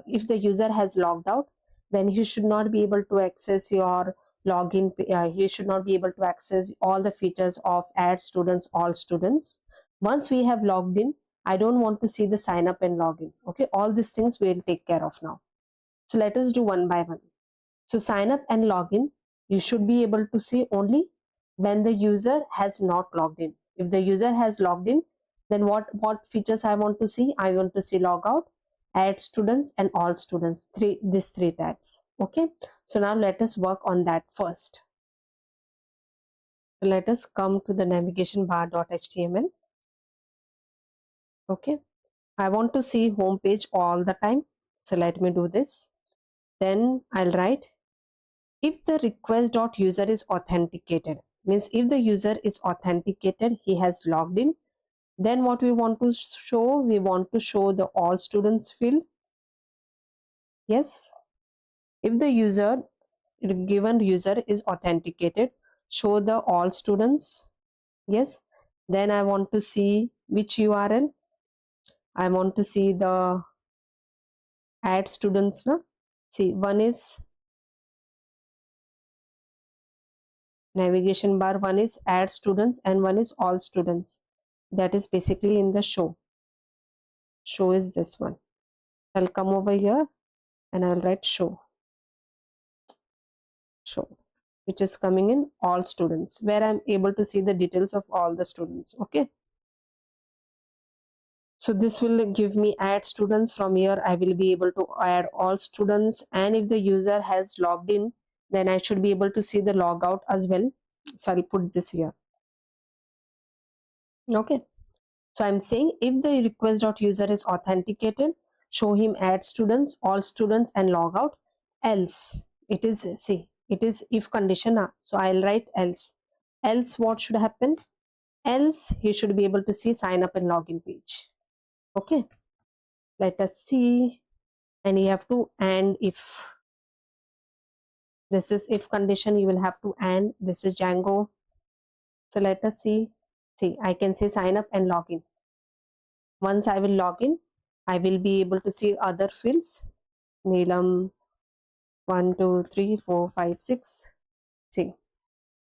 S1: if the user has logged out, then he should not be able to access your login. He should not be able to access all the features of add students, all students. Once we have logged in, I don't want to see the sign up and login. Okay, all these things we'll take care of now. So let us do one by one. So sign up and login, you should be able to see only when the user has not logged in. If the user has logged in, then what features I want to see? I want to see logout, add students, and all students. These three tabs. Okay. So now let us work on that first. So let us come to the navigation bar.html. Okay. I want to see home page all the time. So let me do this. Then I'll write, if the request.user is authenticated, means if the user is authenticated, he has logged in, then what we want to show? We want to show the all students field. Yes. If the user, given user is authenticated, show the all students. Yes. Then I want to see which URL. I want to see the add students. Na? See, one is navigation bar, one is add students, and one is all students. That is basically in the show. Show is this one. I'll come over here and I'll write show, which is coming in all students, where I'm able to see the details of all the students. Okay, so this will give me add students. From here I will be able to add all students, and if the user has logged in, then I should be able to see the logout as well. So I'll put this here. Okay, so I'm saying if the request.user is authenticated, show him add students, all students, and logout. Else, it is, see, it is if condition. So I'll write else. Else what should happen? Else he should be able to see sign up and login page. Okay, let us see. And you have to and if. This is if condition, you will have to and. This is Django. So let us see. See, I can say sign up and login. Once I will log in, I will be able to see other fields. Neelam 1, 2, 3, 4, 5, 6. See,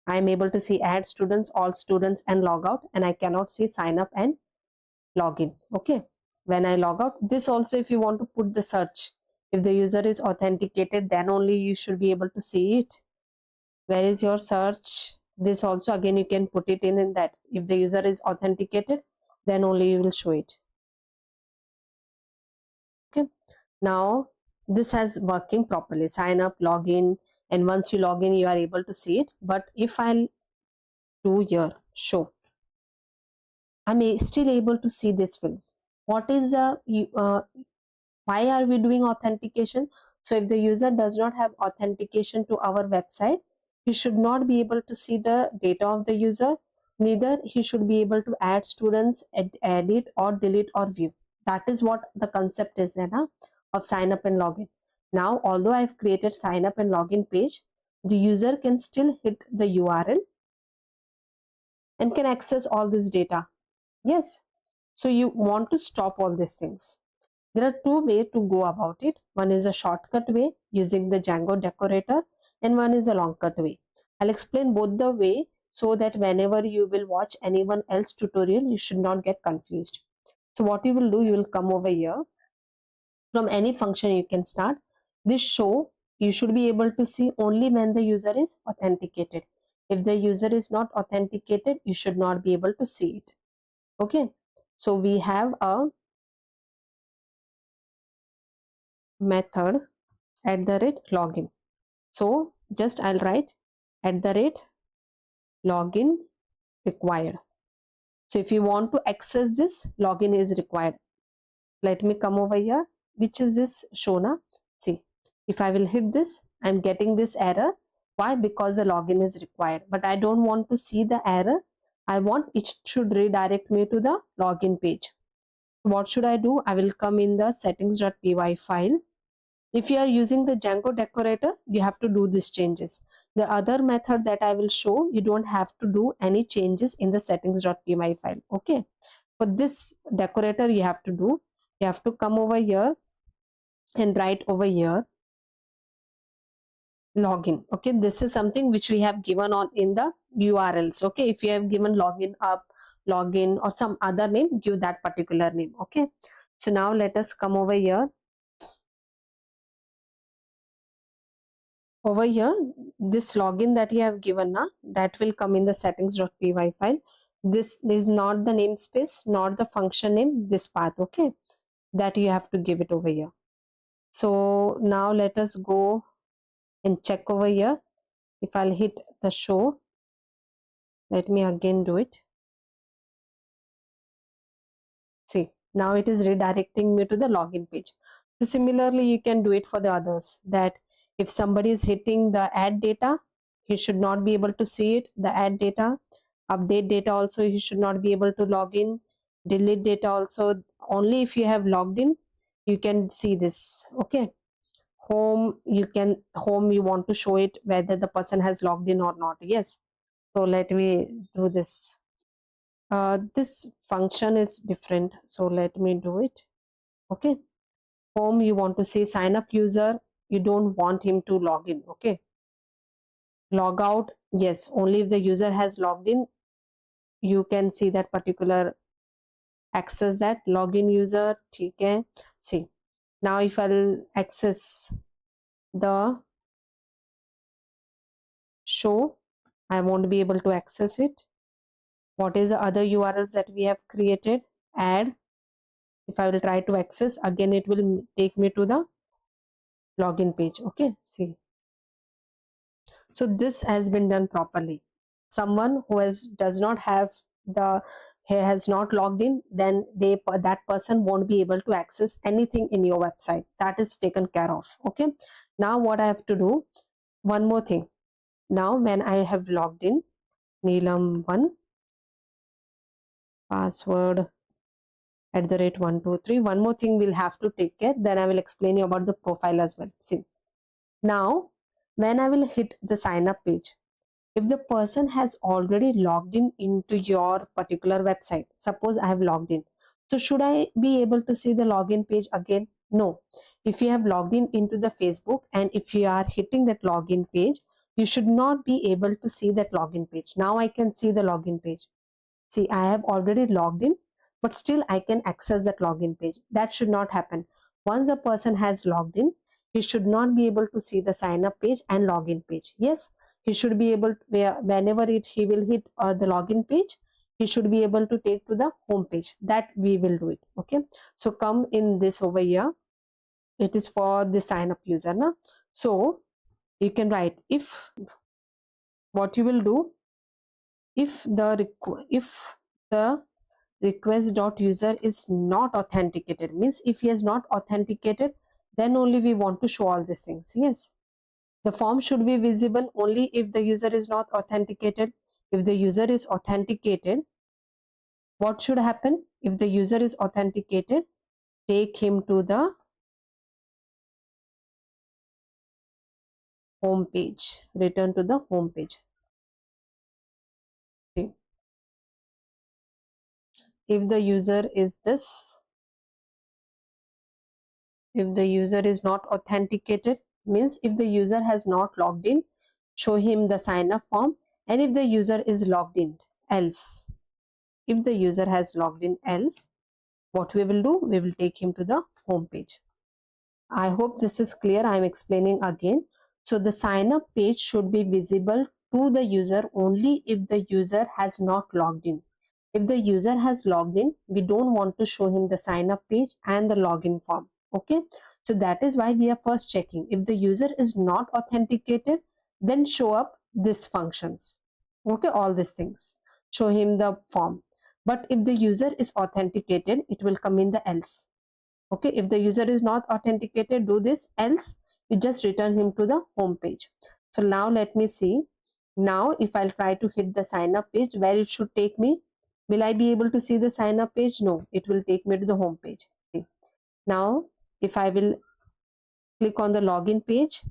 S1: I am able to see add students, all students, and log out, and I cannot see sign up and login. Okay, when I log out, this also, if you want to put the search, if the user is authenticated, then only you should be able to see it. Where is your search? This also again you can put it in that. If the user is authenticated, then only you will show it. Okay, now this has working properly. Sign up, login, and once you log in, you are able to see it. But if I'll do here show, I'm still able to see these fields. What is why are we doing authentication? So if the user does not have authentication to our website, he should not be able to see the data of the user. Neither he should be able to add students, edit or delete or view. That is what the concept is then, of sign up and login. Now, although I've created sign up and login page, the user can still hit the URL and can access all this data. Yes. So you want to stop all these things. There are two ways to go about it. One is a shortcut way using the Django decorator, and one is a long cut way. I'll explain both the way so that whenever you will watch anyone else tutorial, you should not get confused. So what you will do, you will come over here. From any function you can start. This show, you should be able to see only when the user is authenticated. If the user is not authenticated, you should not be able to see it. Okay. So we have a method @login. So just I'll write @login required. So if you want to access this, login is required. Let me come over here. Which is this Shona? See, if I will hit this, I'm getting this error. Why? Because the login is required. But I don't want to see the error. I want it should redirect me to the login page. What should I do? I will come in the settings.py file. If you are using the Django decorator, you have to do these changes. The other method that I will show, you don't have to do any changes in the settings.py file. Okay. For this decorator, you have to do, you have to come over here and write over here login. Okay. This is something which we have given on in the URLs. Okay. If you have given login up, login or some other name, give that particular name. Okay. So now let us come over here. Over here, this login that you have given now, that will come in the settings.py file. This is not the namespace, not the function name, this path. Okay, that you have to give it over here. So now let us go and check over here. If I'll hit the show, let me again do it. See, now it is redirecting me to the login page. So similarly, you can do it for the others, that if somebody is hitting the add data, he should not be able to see it. The add data, update data also, he should not be able to log in. Delete data also, only if you have logged in, you can see this. Okay. Home, you want to show it whether the person has logged in or not. Yes. So let me do this. This function is different, so let me do it. Okay. Home, you want to say sign up user, you don't want him to log in. Okay. Log out, yes, only if the user has logged in, you can see that particular, access that login user. Okay. See, now if I'll access the show, I won't be able to access it. What is the other URLs that we have created? Add. If I will try to access, again it will take me to the login page. Okay, see. So this has been done properly. Someone who does not have the, he has not logged in, then that person won't be able to access anything in your website. That is taken care of. Okay. Now what I have to do, one more thing. Now when I have logged in, Neelam1 password @123. One more thing we'll have to take care. Then I will explain you about the profile as well. See, now when I will hit the sign up page, if the person has already logged in into your particular website, suppose I have logged in, so should I be able to see the login page again? No. if you have logged in into the Facebook and if you are hitting that login page, you should not be able to see that login page. Now I can see the login page. See, I have already logged in, but still I can access that login page. That should not happen. Once a person has logged in, he should not be able to see the sign up page and login page. Yes, he should be able to, whenever he will hit the login page, he should be able to take to the home page. That we will do it. Okay, so come in this over here. It is for the sign up user. Na? So you can write, if what you will do, if the request.user is not authenticated, means if he is not authenticated, then only we want to show all these things. Yes, the form should be visible only if the user is not authenticated. If the user is authenticated, what should happen? If the user is authenticated, take him to the home page, return to the home page. Okay. If the user is this, if the user is not authenticated, means if the user has not logged in, show him the sign up form. And if the user is logged in, else, if the user has logged in, else, what we will do, we will take him to the home page. I hope this is clear. I am explaining again. So the sign up page should be visible to the user only if the user has not logged in. If the user has logged in, we don't want to show him the sign up page and the login form. Okay, so that is why we are first checking. If the user is not authenticated, then show up these functions. Okay, all these things. Show him the form. But if the user is authenticated, it will come in the else. Okay, if the user is not authenticated, do this, else we just return him to the home page. So now let me see. Now if I'll try to hit the sign up page, where it should take me, will I be able to see the sign up page? No, it will take me to the home page. See, now if I will click on the login page,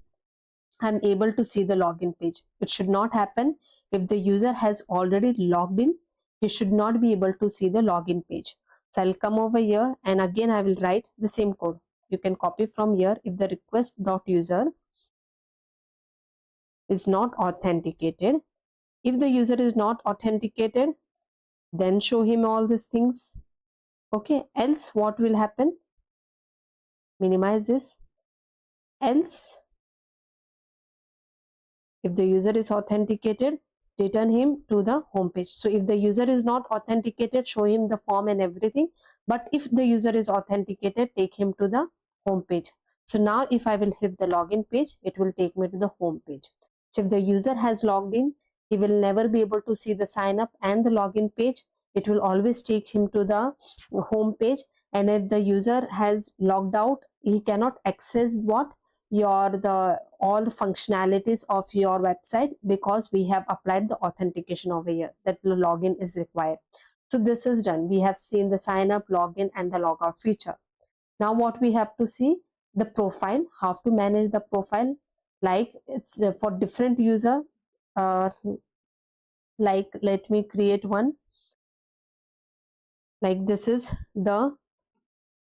S1: I'm able to see the login page. It should not happen. If the user has already logged in, he should not be able to see the login page. So I'll come over here and again I will write the same code. You can copy from here. If the request.user is not authenticated, if the user is not authenticated, then show him all these things. Okay, else what will happen? Minimize this. Else, if the user is authenticated, return him to the home page. So if the user is not authenticated, show him the form and everything. But if the user is authenticated, take him to the home page. So now if I will hit the login page, it will take me to the home page. So if the user has logged in, he will never be able to see the sign up and the login page. It will always take him to the home page. And if the user has logged out, he cannot access what? All the functionalities of your website, because we have applied the authentication over here that the login is required. So this is done. We have seen the sign up, login and the logout feature. Now what we have to see, the profile, how to manage the profile. Like it's for different user, like let me create one. Like this is the,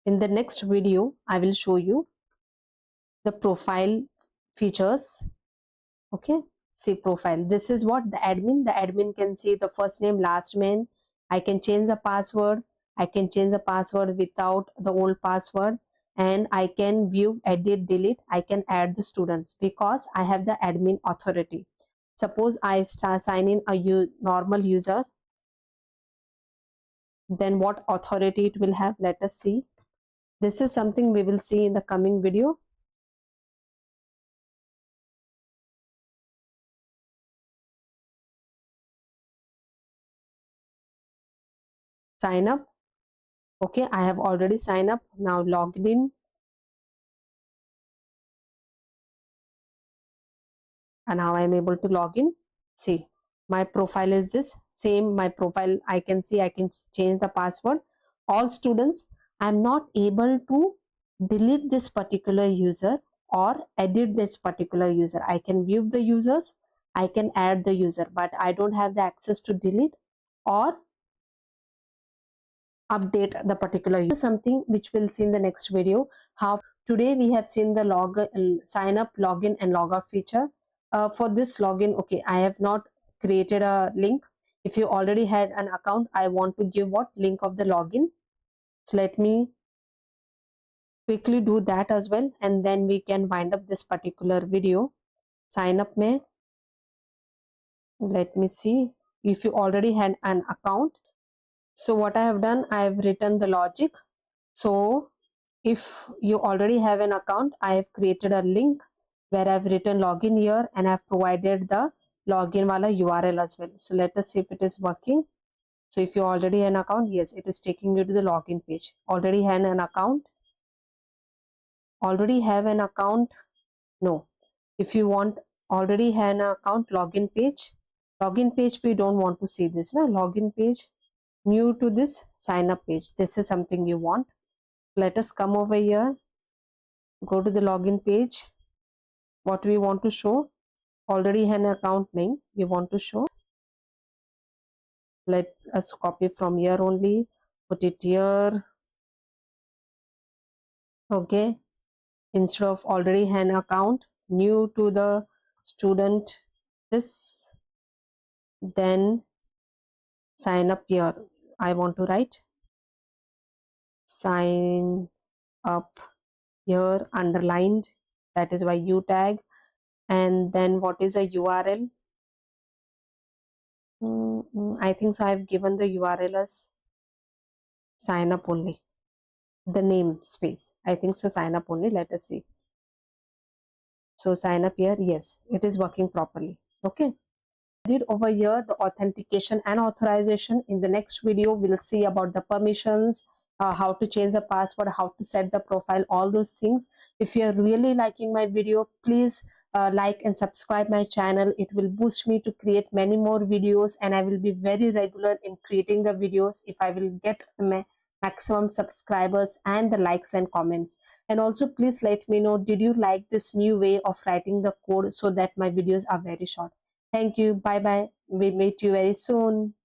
S1: in the next video I will show you the profile features. Okay, see profile, this is what the admin can see the first name, last name. I can change the password, I can change the password without the old password, and I can view, edit, delete. I can add the students because I have the admin authority. Suppose I start sign in a normal user, then what authority it will have, let us see. This is something we will see in the coming video. Sign up. Okay, I have already signed up. Now logged in, and now I am able to log in. See, my profile is this same. My profile, I can see, I can change the password. All students, I am not able to delete this particular user or edit this particular user. I can view the users, I can add the user, but I don't have the access to delete or update the particular user. Something which we'll see in the next video, how today we have seen the sign up, login and log out feature. For this login, okay, I have not created a link. If you already had an account, I want to give what link of the login. So let me quickly do that as well, and then we can wind up this particular video. Sign up mein, let me see if you already had an account. So what I have done, I have written the logic. So if you already have an account, I have created a link where I've written login here, and I've provided the login wala URL as well. So let us see if it is working. So if you already have an account, yes, it is taking you to the login page. Already have an account? Already have an account? No. If you want already have an account, login page, we don't want to see this. No? Login page, new to this sign up page. This is something you want. Let us come over here, go to the login page. What we want to show, already have an account name we want to show. Let us copy from here only, put it here. Okay, instead of already have an account, new to the student, this, then sign up here. I want to write sign up here underlined, that is why U tag. And then what is a URL? I think so I have given the URL as sign up only, the name space. I think so sign up only. Let us see. So sign up here, yes, it is working properly. Okay, did over here the authentication and authorization. In the next video we'll see about the permissions, how to change the password, how to set the profile, all those things. If you're really liking my video, please like and subscribe my channel. It will boost me to create many more videos, and I will be very regular in creating the videos if I will get the maximum subscribers and the likes and comments. And also please let me know, did you like this new way of writing the code, so that my videos are very short. Thank you. Bye bye. We meet you very soon.